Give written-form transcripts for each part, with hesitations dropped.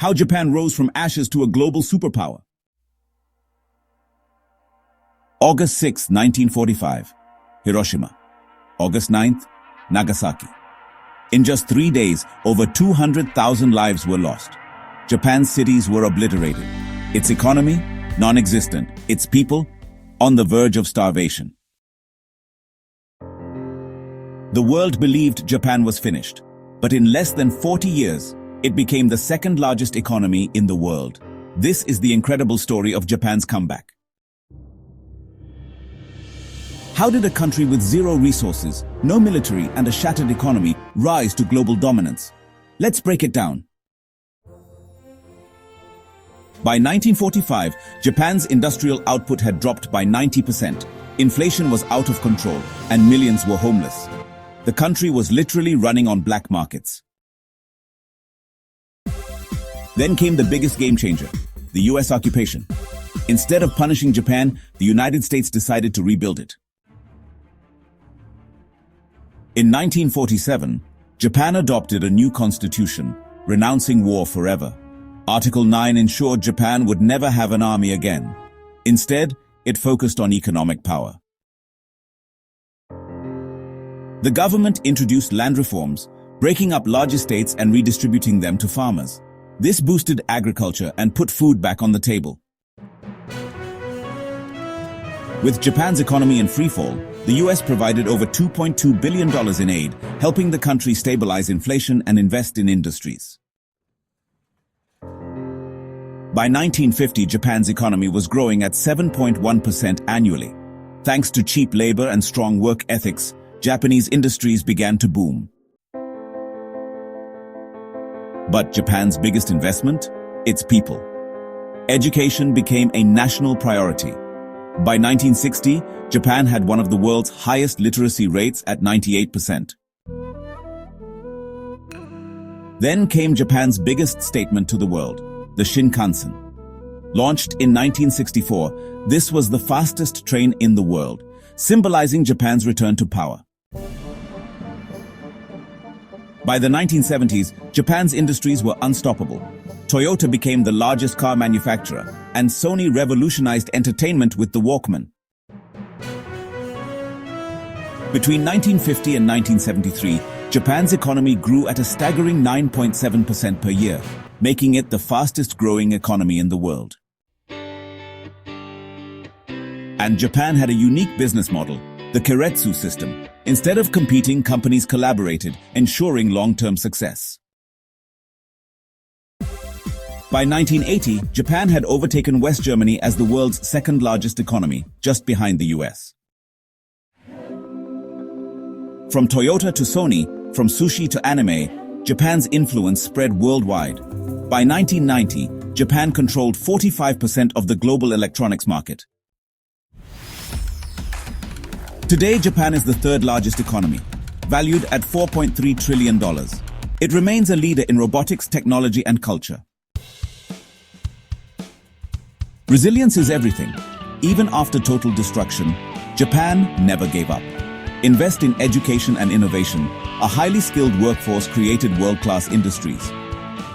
How Japan rose from ashes to a global superpower. August 6, 1945, Hiroshima. August 9th, Nagasaki. In just 3 days, over 200,000 lives were lost. Japan's cities were obliterated. Its economy, non-existent. Its people, on the verge of starvation. The world believed Japan was finished, but in less than 40 years, it became the second largest economy in the world. This is the incredible story of Japan's comeback. How did a country with zero resources, no military, and a shattered economy rise to global dominance? Let's break it down. By 1945, Japan's industrial output had dropped by 90%. Inflation was out of control, and millions were homeless. The country was literally running on black markets. Then came the biggest game changer, the US occupation. Instead of punishing Japan, the United States decided to rebuild it. In 1947, Japan adopted a new constitution, renouncing war forever. Article 9 ensured Japan would never have an army again. Instead, it focused on economic power. The government introduced land reforms, breaking up large estates and redistributing them to farmers. This boosted agriculture and put food back on the table. With Japan's economy in freefall, the US provided over $2.2 billion in aid, helping the country stabilize inflation and invest in industries. By 1950, Japan's economy was growing at 7.1% annually. Thanks to cheap labor and strong work ethics, Japanese industries began to boom. But Japan's biggest investment? Its people. Education became a national priority. By 1960, Japan had one of the world's highest literacy rates at 98%. Then came Japan's biggest statement to the world, the Shinkansen. Launched in 1964, this was the fastest train in the world, symbolizing Japan's return to power. By the 1970s, Japan's industries were unstoppable. Toyota became the largest car manufacturer, and Sony revolutionized entertainment with the Walkman. Between 1950 and 1973, Japan's economy grew at a staggering 9.7% per year, making it the fastest-growing economy in the world. And Japan had a unique business model, the Keiretsu system. Instead of competing, companies collaborated, ensuring long-term success. By 1980, Japan had overtaken West Germany as the world's second-largest economy, just behind the US. From Toyota to Sony, from sushi to anime, Japan's influence spread worldwide. By 1990, Japan controlled 45% of the global electronics market. Today, Japan is the third-largest economy, valued at $4.3 trillion. It remains a leader in robotics, technology, and culture. Resilience is everything. Even after total destruction, Japan never gave up. Invest in education and innovation. A highly skilled workforce created world-class industries.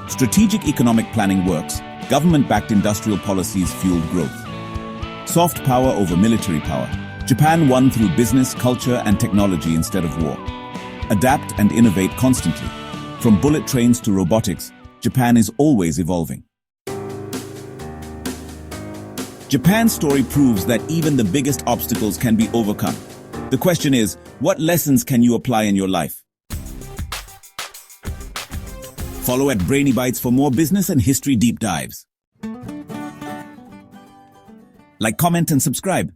Strategic economic planning works. Government-backed industrial policies fueled growth. Soft power over military power. Japan won through business, culture, and technology instead of war. Adapt and innovate constantly. From bullet trains to robotics, Japan is always evolving. Japan's story proves that even the biggest obstacles can be overcome. The question is, what lessons can you apply in your life? Follow at Brainy Bytes for more business and history deep dives. Like, comment, and subscribe.